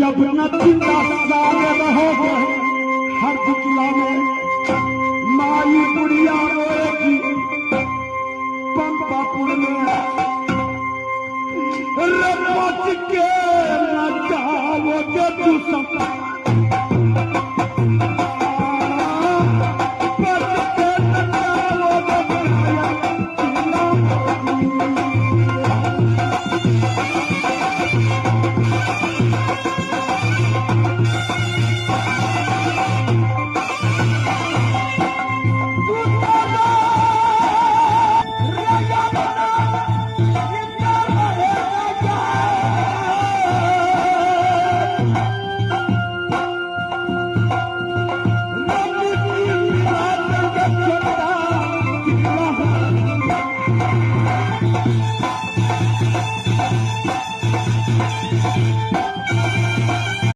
अब न चिंता सारे रहोगे हर दुखला में माई बुढ़िया रोएगी पंपापुर में रमच के न जाओगे तू सब